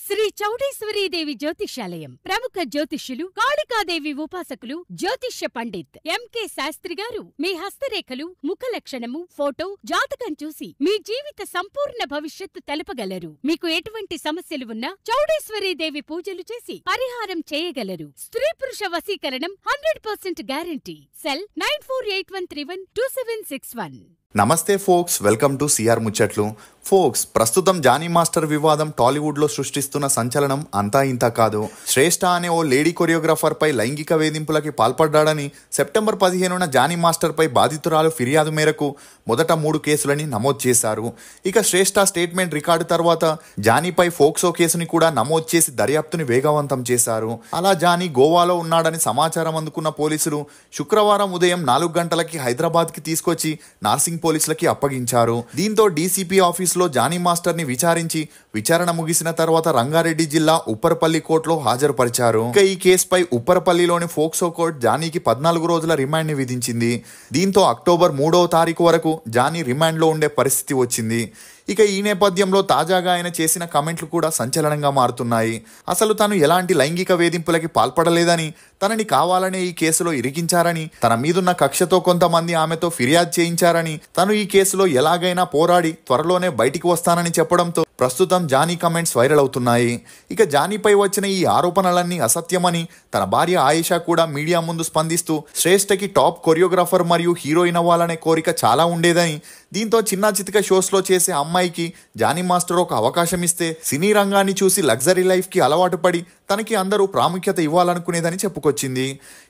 శ్రీ చౌడేశ్వరీదేవి జ్యోతిష్యాలయం ప్రముఖ జ్యోతిష్యులు కాళికాదేవి ఉపాసకులు జ్యోతిష్య పండిత్ ఎంకే శాస్త్రి గారు మీ హస్తరేఖలు ముఖ లక్షణము ఫోటో జాతకం చూసి మీ జీవిత సంపూర్ణ భవిష్యత్తు తెలపగలరు. మీకు ఎటువంటి సమస్యలు ఉన్నా చౌడేశ్వరీదేవి పూజలు చేసి పరిహారం చేయగలరు. స్త్రీ పురుష వశీకరణం 100% గ్యారంటీ. సెల్ 9481312761. నమస్తే ఫోక్స్, వెల్కమ్ టు సిఆర్ ముచ్చట్లు. ఫోక్స్, ప్రస్తుతం జానీ మాస్టర్ వివాదం టాలీవుడ్ లో సృష్టిస్తున్న సంచలనం అంతా ఇంతా కాదు. శ్రేష్ఠ అనే ఓ లేడీ కొరియోగ్రాఫర్ పై లైంగిక వేధింపులకి పాల్పడ్డాడని సెప్టెంబర్ 15న జానీ మాస్టర్ పై బాధితురాలు ఫిర్యాదు మేరకు మొదట 3 కేసులని నమోదు చేశారు. ఇక శ్రేష్ఠ స్టేట్మెంట్ రికార్డు తర్వాత జానీపై ఫోక్సో కేసుని కూడా నమోదు చేసి దర్యాప్తుని వేగవంతం చేశారు. అలా జానీ గోవాలో ఉన్నాడని సమాచారం అందుకున్న పోలీసులు శుక్రవారం ఉదయం 4 గంటలకి హైదరాబాద్ కి తీసుకొచ్చి నార్సింగ్ పోలీసులకి అప్పగించారు. దీంతో డీసీపీ ఆఫీసులో జానీ మాస్టర్ ని విచారించి విచారణ ముగిసిన తర్వాత రంగారెడ్డి జిల్లా ఉప్పరపల్లి కోర్టులో హాజరుపరిచారు. ఇక ఈ కేసుపై ఉప్పరపల్లిలోని ఫోక్సో కోర్టు జానీకి 14 రోజుల రిమాండ్ ని విధించింది. దీంతో అక్టోబర్ 3వ తారీఖు వరకు జానీ రిమాండ్ లో ఉండే పరిస్థితి వచ్చింది. ఇక ఈ నేపథ్యంలో తాజాగా ఆయన చేసిన కామెంట్లు కూడా సంచలనంగా మారుతున్నాయి. అసలు తను ఎలాంటి లైంగిక వేధింపులకి పాల్పడలేదని, తనని కావాలనే ఈ కేసులో ఇరికించారని, తన మీదున్న కక్షతో కొంతమంది ఆమెతో ఫిర్యాదు చేయించారని, తను ఈ కేసులో ఎలాగైనా పోరాడి త్వరలోనే బయటికి వస్తానని చెప్పడంతో ప్రస్తుతం జానీ కమెంట్స్ వైరల్ అవుతున్నాయి. ఇక జానీపై వచ్చిన ఈ ఆరోపణలన్నీ అసత్యమని తన భార్య ఆయేషా కూడా మీడియా ముందు స్పందిస్తూ శ్రేష్ఠకి టాప్ కొరియోగ్రాఫర్ మరియు హీరోయిన్ అవ్వాలనే కోరిక చాలా ఉండేదని, దీంతో చిన్న చితిక షోస్లో చేసే అమ్మాయికి జానీ మాస్టర్ ఒక అవకాశం ఇస్తే సినీ రంగాన్ని చూసి లగ్జరీ లైఫ్కి అలవాటు పడి తనకి అందరూ ప్రాముఖ్యత ఇవ్వాలనుకునేదని చెప్పుకొచ్చింది.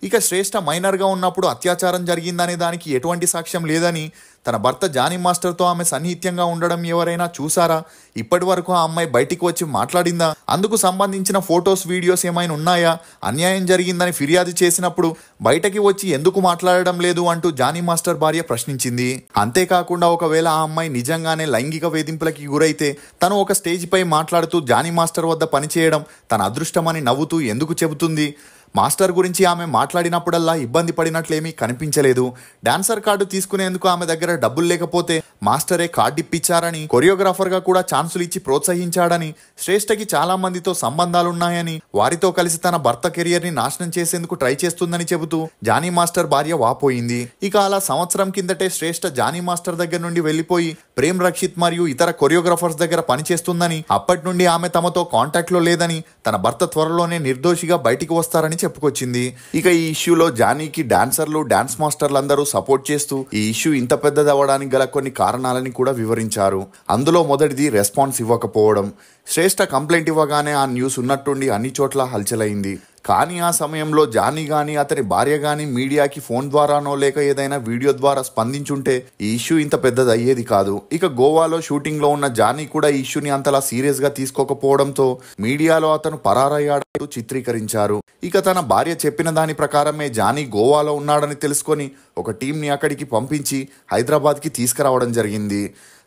ఇక శ్రేష్ఠ మైనర్గా ఉన్నప్పుడు అత్యాచారం జరిగిందనే దానికి ఎటువంటి సాక్ష్యం లేదని, తన భర్త జానీ మాస్టర్తో ఆమె సన్నిహిత్యంగా ఉండడం ఎవరైనా చూసారా, ఇప్పటి వరకు ఆ అమ్మాయి బయటికి వచ్చి మాట్లాడిందా, అందుకు సంబంధించిన ఫొటోస్ వీడియోస్ ఏమైనా ఉన్నాయా, అన్యాయం జరిగిందని ఫిర్యాదు చేసినప్పుడు బయటకి వచ్చి ఎందుకు మాట్లాడడం లేదు అంటూ జానీ మాస్టర్ భార్య ప్రశ్నించింది. అంతేకాకుండా ఒకవేళ ఆ అమ్మాయి నిజంగానే లైంగిక వేధింపులకి గురైతే తను ఒక స్టేజ్ పై మాట్లాడుతూ జానీ మాస్టర్ వద్ద పనిచేయడం తన అదృష్టమని నవ్వుతూ ఎందుకు చెబుతుంది? మాస్టర్ గురించి ఆమె మాట్లాడినప్పుడల్లా ఇబ్బంది పడినట్లేమీ కనిపించలేదు. డాన్సర్ కార్డు తీసుకునేందుకు ఆమె దగ్గర డబ్బులు లేకపోతే మాస్టరే కార్డు ఇప్పించారని, కొరియోగ్రాఫర్గా కూడా ఛాన్సులు ఇచ్చి ప్రోత్సహించాడని, శ్రేష్ఠకి చాలా మందితో సంబంధాలున్నాయని, వారితో కలిసి తన భర్త కెరియర్ని నాశనం చేసేందుకు ట్రై చేస్తుందని చెబుతూ జానీ మాస్టర్ భార్య వాపోయింది. ఇక అలా సంవత్సరం కిందటే శ్రేష్ఠ జానీ మాస్టర్ దగ్గర నుండి వెళ్లిపోయి ప్రేమ్ రక్షిత్ మరియు ఇతర కొరియోగ్రాఫర్స్ దగ్గర పనిచేస్తుందని, అప్పటి నుండి ఆమె తమతో కాంటాక్ట్ లో లేదని, తన భర్త త్వరలోనే నిర్దోషిగా బయటికి వస్తారని చెప్పుకొచ్చింది. ఇక ఈ ఇష్యూలో జానీకి డాన్సర్లు, డాన్స్ మాస్టర్లు అందరూ సపోర్ట్ చేస్తూ ఈ ఇష్యూ ఇంత పెద్దది అవ్వడానికి గల కొన్ని కారణాలని కూడా వివరించారు. అందులో మొదటిది రెస్పాన్స్ ఇవ్వకపోవడం. శ్రేష్ఠ కంప్లైంట్ ఇవ్వగానే ఆ న్యూస్ ఉన్నట్టుండి అన్ని చోట్ల హల్చలైంది. కానీ ఆ సమయంలో జానీ గానీ అతని భార్య గానీ మీడియాకి ఫోన్ ద్వారానో లేక ఏదైనా వీడియో ద్వారా స్పందించుంటే ఈ ఇష్యూ ఇంత పెద్దది అయ్యేది కాదు. ఇక గోవాలో షూటింగ్ లో ఉన్న జానీ కూడా ఈ ఇష్యూని అంతలా సీరియస్ గా తీసుకోకపోవడంతో మీడియాలో అతను పరారయ్యాడంటూ చిత్రీకరించారు. ఇక తన భార్య చెప్పిన దాని ప్రకారమే జానీ గోవాలో ఉన్నాడని తెలుసుకొని ఒక టీంని అక్కడికి పంపించి హైదరాబాద్కి తీసుకురావడం జరిగింది.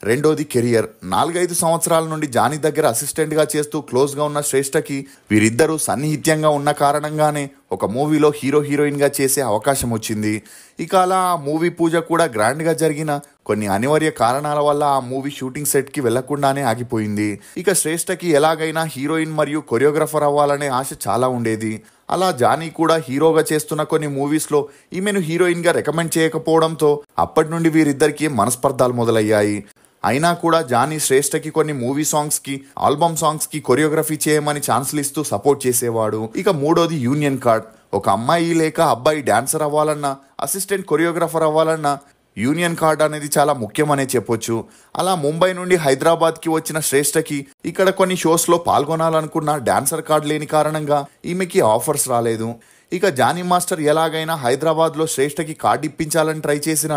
రెండోది కెరియర్. 4-5 సంవత్సరాల నుండి జానీ దగ్గర అసిస్టెంట్గా చేస్తూ క్లోజ్గా ఉన్న శ్రేష్ఠకి వీరిద్దరూ సన్నిహిత్యంగా ఉన్న కారణంగానే ఒక మూవీలో హీరోయిన్గా చేసే అవకాశం వచ్చింది. ఇక అలా ఆ మూవీ పూజ కూడా గ్రాండ్గా జరిగిన కొన్ని అనివార్య కారణాల వల్ల ఆ మూవీ షూటింగ్ సెట్కి వెళ్లకుండానే ఆగిపోయింది. ఇక శ్రేష్ఠకి ఎలాగైనా హీరోయిన్ మరియు కొరియోగ్రాఫర్ అవ్వాలనే ఆశ చాలా ఉండేది. అలా జానీ కూడా హీరోగా చేస్తున్న కొన్ని మూవీస్లో ఈమెను హీరోయిన్గా రికమెండ్ చేయకపోవడంతో అప్పటి నుండి వీరిద్దరికి మనస్పర్ధాలు మొదలయ్యాయి. అయినా కూడా జానీ శ్రేష్ఠకి కొన్ని మూవీ సాంగ్స్కి, ఆల్బమ్ సాంగ్స్కి కొరియోగ్రఫీ చేయమని ఛాన్సులు ఇస్తూ సపోర్ట్ చేసేవాడు. ఇక మూడోది యూనియన్ కార్డ్. ఒక అమ్మాయి లేక అబ్బాయి డాన్సర్ అవ్వాలన్నా, అసిస్టెంట్ కొరియోగ్రాఫర్ అవ్వాలన్నా యూనియన్ కార్డ్ అనేది చాలా ముఖ్యమనే చెప్పొచ్చు. అలా ముంబై నుండి హైదరాబాద్కి వచ్చిన శ్రేష్ఠకి ఇక్కడ కొన్ని షోస్లో పాల్గొనాలనుకున్న డాన్సర్ కార్డ్ లేని కారణంగా ఈమెకి ఆఫర్స్ రాలేదు. ఇక జానీ మాస్టర్ ఎలాగైనా హైదరాబాద్లో శ్రేష్ఠకి కార్డు ఇప్పించాలని ట్రై చేసిన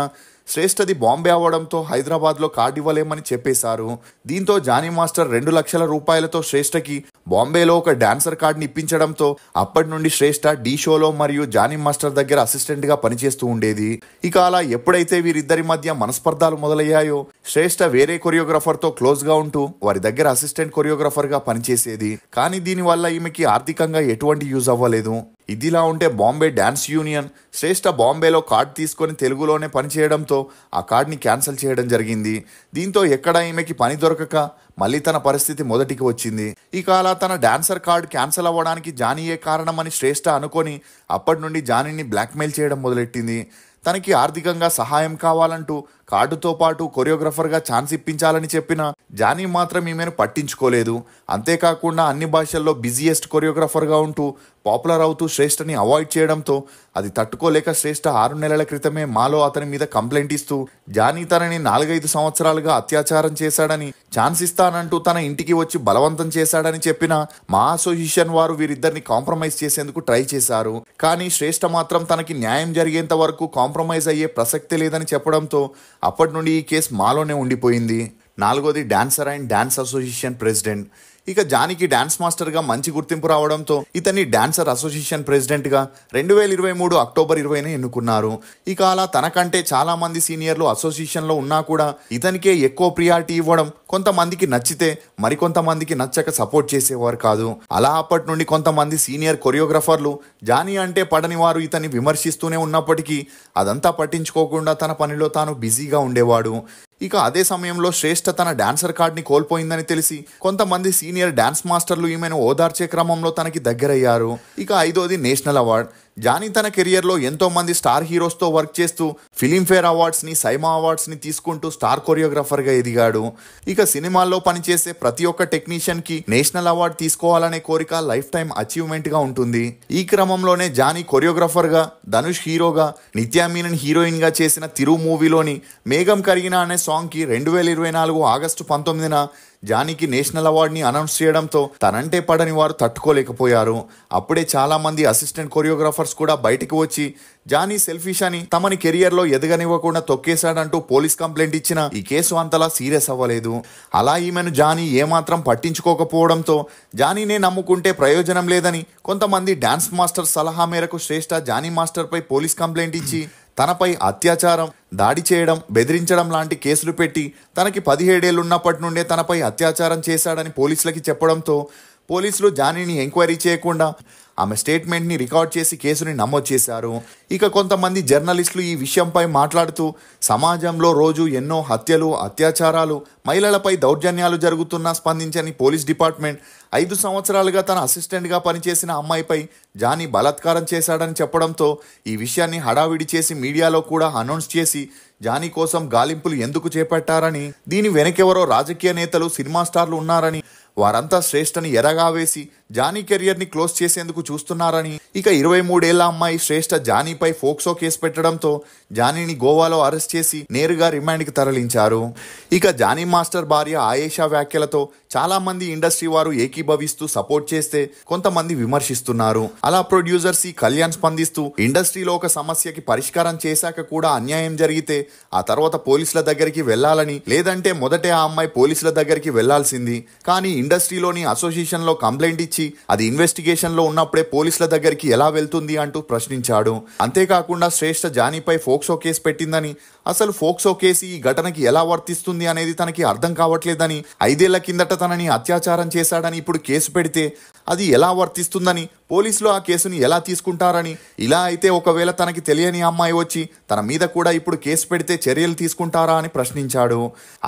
శ్రేష్ఠది బాంబే అవ్వడంతో హైదరాబాద్లో కార్డు ఇవ్వలేమని చెప్పేశారు. దీంతో జానీ మాస్టర్ 2 లక్షల రూపాయలతో శ్రేష్ఠకి బాంబేలో ఒక డాన్సర్ కార్డుని ఇప్పించడంతో అప్పటి నుండి శ్రేష్ఠ డీ షోలో మరియు జానీ మాస్టర్ దగ్గర అసిస్టెంట్గా పనిచేస్తూ ఉండేది. ఇక అలా ఎప్పుడైతే వీరిద్దరి మధ్య మనస్పర్ధాలు మొదలయ్యాయో శ్రేష్ఠ వేరే కొరియోగ్రాఫర్తో క్లోజ్గా ఉంటూ వారి దగ్గర అసిస్టెంట్ కొరియోగ్రాఫర్గా పనిచేసేది. కానీ దీనివల్ల ఈమెకి ఆర్థికంగా ఎటువంటి యూజ్ అవ్వలేదు. ఇదిలా ఉంటే బాంబే డాన్స్ యూనియన్ శ్రేష్ఠ బాంబేలో కార్డ్ తీసుకొని తెలుగులోనే పనిచేయడంతో ఆ కార్డ్ని క్యాన్సిల్ చేయడం జరిగింది. దీంతో ఎక్కడ ఈమెకి పని దొరకక మళ్ళీ తన పరిస్థితి మొదటికి వచ్చింది. ఇక అలా తన డాన్సర్ కార్డ్ క్యాన్సిల్ అవ్వడానికి జానీయే కారణమని శ్రేష్ఠ అనుకొని అప్పటి నుండి జానీని బ్లాక్మెయిల్ చేయడం మొదలెట్టింది. తనకి ఆర్థికంగా సహాయం కావాలంటూ కార్డుతో పాటు కొరియోగ్రఫర్గా ఛాన్స్ ఇప్పించాలని చెప్పిన జానీ మాత్రం ఈమెను పట్టించుకోలేదు. అంతేకాకుండా అన్ని భాషల్లో బిజీయెస్ట్ కొరియోగ్రఫర్గా ఉంటూ పాపులర్ అవుతూ శ్రేష్ఠని అవాయిడ్ చేయడంతో అది తట్టుకోలేక శ్రేష్ఠ 6 నెలల క్రితమే మాలో అతని మీద కంప్లైంట్ ఇస్తూ జానీ తనని 4-5 సంవత్సరాలుగా అత్యాచారం చేశాడని, ఛాన్స్ ఇస్తానంటూ తన ఇంటికి వచ్చి బలవంతం చేశాడని చెప్పిన మా అసోసియేషన్ వారు వీరిద్దరిని కాంప్రమైజ్ చేసేందుకు ట్రై చేశారు. కానీ శ్రేష్ఠ మాత్రం తనకి న్యాయం జరిగేంత వరకు కాంప్రమైజ్ అయ్యే ప్రసక్తే లేదని చెప్పడంతో అప్పటి నుండి ఈ కేసు మాలోనే ఉండిపోయింది. 4వది dancer and dance association president. ఇక జానీకి డాన్స్ మాస్టర్గా మంచి గుర్తింపు రావడంతో ఇతన్ని డాన్సర్ అసోసియేషన్ ప్రెసిడెంట్గా 2023 అక్టోబర్ 20న ఎన్నుకున్నారు. ఇక అలా తనకంటే చాలా మంది సీనియర్లు అసోసియేషన్లో ఉన్నా కూడా ఇతనికే ఎక్కువ ప్రియారిటీ ఇవ్వడం కొంతమందికి నచ్చితే మరికొంతమందికి నచ్చక సపోర్ట్ చేసేవారు కాదు. అలా అప్పటి నుండి కొంతమంది సీనియర్ కొరియోగ్రఫర్లు జానీ అంటే పడని వారు ఇతన్ని విమర్శిస్తూనే ఉన్నప్పటికీ అదంతా పట్టించుకోకుండా తన పనిలో తాను బిజీగా ఉండేవాడు. ఇక అదే సమయంలో శ్రేష్ఠ తన డాన్సర్ కార్డ్ని కోల్పోయిందని తెలిసి కొంతమంది సీనియర్ డాన్స్ మాస్టర్లు ఈమెను ఓదార్చే క్రమంలో తనకి దగ్గరయ్యారు. ఇక 5వది నేషనల్ అవార్డ్. జానీ తన కెరియర్లో ఎంతో మంది స్టార్ హీరోస్తో వర్క్ చేస్తూ ఫిలింఫేర్ అవార్డ్స్ని, సైమా అవార్డ్స్ని తీసుకుంటూ స్టార్ కొరియోగ్రఫర్గా ఎదిగాడు. ఇక సినిమాల్లో పనిచేసే ప్రతి ఒక్క టెక్నీషియన్కి నేషనల్ అవార్డు తీసుకోవాలనే కోరిక లైఫ్ టైం అచీవ్మెంట్గా ఉంటుంది. ఈ క్రమంలోనే జానీ కొరియోగ్రఫర్గా, ధనుష్ హీరోగా, నిత్యా మీనన్ హీరోయిన్గా చేసిన తిరు మూవీలోని మేఘం కరిగిన అనే సాంగ్కి 2024 ఆగస్టు 19న జానీకి నేషనల్ అవార్డుని అనౌన్స్ చేయడంతో తనంటే పడని వారు తట్టుకోలేకపోయారు. అప్పుడే చాలా మంది అసిస్టెంట్ కొరియోగ్రాఫర్స్ కూడా బయటకు వచ్చి జానీ సెల్ఫిష్ అని తమని కెరియర్లో ఎదగనివ్వకుండా తొక్కేశాడంటూ పోలీస్ కంప్లైంట్ ఇచ్చిన ఈ కేసు అంతలా సీరియస్ అవ్వలేదు. అలా ఈమెను జానీ ఏమాత్రం పట్టించుకోకపోవడంతో జానీనే నమ్ముకుంటే ప్రయోజనం లేదని కొంతమంది డాన్స్ మాస్టర్ సలహా మేరకు శ్రేష్ఠ జానీ మాస్టర్పై పోలీస్ కంప్లైంట్ ఇచ్చి తనపై అత్యాచారం, దాడి చేయడం, బెదిరించడం లాంటి కేసులు పెట్టి తనకి 17 ఏళ్ళు ఉన్నప్పటి నుండే తనపై అత్యాచారం చేశాడని పోలీసులకి చెప్పడంతో పోలీసులు జానీని ఎంక్వైరీ చేయకుండా ఆమె స్టేట్మెంట్ని రికార్డ్ చేసి కేసుని నమోదు చేశారు. ఇక కొంతమంది జర్నలిస్టులు ఈ విషయంపై మాట్లాడుతూ సమాజంలో రోజు ఎన్నో హత్యలు, అత్యాచారాలు, మహిళలపై దౌర్జన్యాలు జరుగుతున్నా స్పందించని పోలీస్ డిపార్ట్మెంట్ 5 సంవత్సరాలుగా తన అసిస్టెంట్గా పనిచేసిన అమ్మాయిపై జానీ బలాత్కారం చేశాడని చెప్పడంతో ఈ విషయాన్ని హడావిడి చేసి మీడియాలో కూడా అనౌన్స్ చేసి జానీ కోసం గాలింపులు ఎందుకు చేపట్టారని, దీని వెనకెవరో రాజకీయ నేతలు, సినిమా స్టార్లు ఉన్నారని, వారంతా శ్రేష్ఠని ఎరగా వేసి జానీ కెరియర్ని క్లోజ్ చేసేందుకు చూస్తున్నారని, ఇక 23 ఏళ్ల అమ్మాయి శ్రేష్ఠ జానీపై ఫోక్సో కేసు పెట్టడంతో జానీని గోవాలో అరెస్ట్ చేసి నేరుగా రిమాండ్కి తరలించారు. ఇక జానీ మాస్టర్ భార్య ఆయేషా వ్యాఖ్యలతో చాలా మంది ఇండస్ట్రీ వారు ఏకీభవిస్తూ సపోర్ట్ చేస్తే కొంతమంది విమర్శిస్తున్నారు. అలా ప్రొడ్యూసర్ సి కళ్యాణ్ స్పందిస్తూ ఇండస్ట్రీలో ఒక సమస్యకి పరిష్కారం చేశాక కూడా అన్యాయం జరిగితే ఆ తర్వాత పోలీసుల దగ్గరికి వెళ్లాలని, లేదంటే మొదటే ఆ అమ్మాయి పోలీసుల దగ్గరికి వెళ్లాల్సింది. కానీ ఇండస్ట్రీలోని అసోసియేషన్లో కంప్లైంట్ ఇచ్చి అది ఇన్వెస్టిగేషన్లో ఉన్నప్పుడే పోలీసుల దగ్గరికి ఎలా వెళ్తుంది అంటూ ప్రశ్నించాడు. అంతేకాకుండా శ్రేష్ఠ జానీపై ఫోక్సో కేసు పెట్టిందని, అసలు ఫోక్సో కేసు ఈ ఘటనకి ఎలా వర్తిస్తుంది అనేది తనకి అర్థం కావట్లేదని, 5 ఏళ్ల కిందట తనని అత్యాచారం చేశాడని ఇప్పుడు కేసు పెడితే అది ఎలా వర్తిస్తుందని, పోలీసులు ఆ కేసుని ఎలా తీసుకుంటారని, ఇలా అయితే ఒకవేళ తనకి తెలియని అమ్మాయి వచ్చి తన మీద కూడా ఇప్పుడు కేసు పెడితే చర్యలు తీసుకుంటారా అని ప్రశ్నించాడు.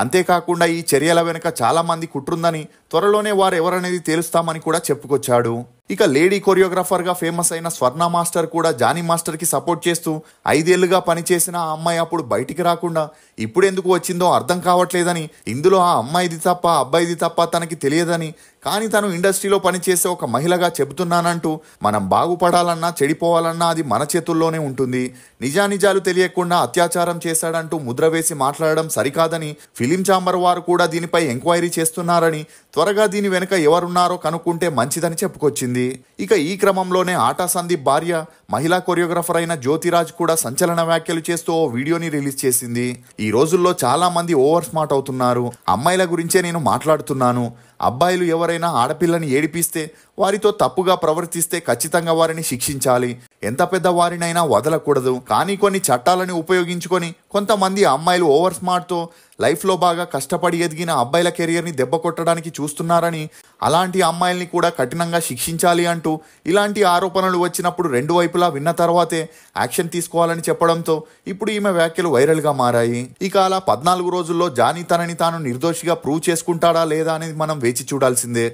అంతేకాకుండా ఈ చర్యల వెనుక చాలా మంది కుట్రుందని, త్వరలోనే వారు ఎవరనేది తేలుస్తామని కూడా చెప్పుకొచ్చాడు. ఇక లేడీ కొరియోగ్రాఫర్గా ఫేమస్ అయిన స్వర్ణ మాస్టర్ కూడా జానీ మాస్టర్కి సపోర్ట్ చేస్తూ 5 ఏళ్లుగా పనిచేసిన ఆ అమ్మాయి అప్పుడు బయటికి రాకుండా ఇప్పుడెందుకు వచ్చిందో అర్థం కావట్లేదని, ఇందులో ఆ అమ్మాయిది తప్ప అబ్బాయిది తప్ప తనకి తెలియదని, కానీ తను ఇండస్ట్రీలో పనిచేసే ఒక మహిళగా చెబుతున్నానంటూ మనం బాగుపడాలన్నా చెడిపోవాలన్నా అది మన చేతుల్లోనే ఉంటుంది. నిజానిజాలు తెలియకుండా అత్యాచారం చేశాడంటూ ముద్ర వేసి మాట్లాడడం సరికాదని, ఫిలిం ఛాంబర్ వారు కూడా దీనిపై ఎంక్వైరీ చేస్తున్నారని, త్వరగా దీని వెనుక ఎవరున్నారో కనుక్కుంటే మంచిదని చెప్పుకొచ్చింది. ఇక ఈ క్రమంలోనే ఆటా సందీప్ భార్య మహిళా కొరియోగ్రాఫర్ అయిన జ్యోతిరాజ్ కూడా సంచలన వ్యాఖ్యలు చేస్తూ ఓ వీడియోని రిలీజ్ చేసింది. ఈ రోజుల్లో చాలా మంది ఓవర్ స్మార్ట్ అవుతున్నారు. అమ్మాయిల గురించే నేను మాట్లాడుతున్నాను. అబ్బాయిలు ఎవరైనా ఆడపిల్లని ఏడిపిస్తే, వారితో తప్పుగా ప్రవర్తిస్తే ఖచ్చితంగా వారిని శిక్షించాలి. ఎంత పెద్ద వారినైనా వదలకూడదు. కానీ కొన్ని చట్టాలను ఉపయోగించుకొని కొంతమంది అమ్మాయిలు ఓవర్ స్మార్ట్తో లైఫ్లో బాగా కష్టపడి ఎదిగిన అబ్బాయిల కెరియర్ని దెబ్బ కొట్టడానికి చూస్తున్నారని, అలాంటి అమ్మాయిల్ని కూడా కఠినంగా శిక్షించాలి అంటూ ఇలాంటి ఆరోపణలు వచ్చినప్పుడు రెండు వైపులా విన్న తర్వాతే యాక్షన్ తీసుకోవాలని చెప్పడంతో ఇప్పుడు ఈమె వ్యాఖ్యలు వైరల్గా మారాయి. ఇక అలా 14 రోజుల్లో జానీ తనని తాను నిర్దోషిగా ప్రూవ్ చేసుకుంటాడా లేదా అనేది మనం వేచి చూడాల్సిందే.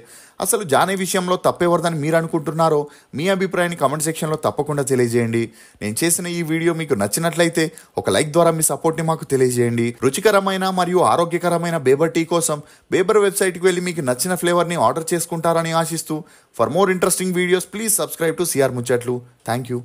అసలు జానీ విషయంలో తప్పెవరిదని మీరు అనుకుంటున్నారో మీ అభిప్రాయాన్ని కామెంట్ సెక్షన్లో తప్పకుండా తెలియజేయండి. నేను చేసిన ఈ వీడియో మీకు నచ్చినట్లయితే ఒక లైక్ ద్వారా మీ సపోర్ట్ని మాకు తెలియజేయండి. రుచికరమైన మరియు ఆరోగ్యకరమైన బేబర్ టీ కోసం బేబర్ వెబ్సైట్కి వెళ్ళి మీకు నచ్చిన ఫ్లేవర్ని ఆర్డర్ చేసుకుంటారని ఆశిస్తూ, for more interesting videos please subscribe to CR Muchatlu. Thank you.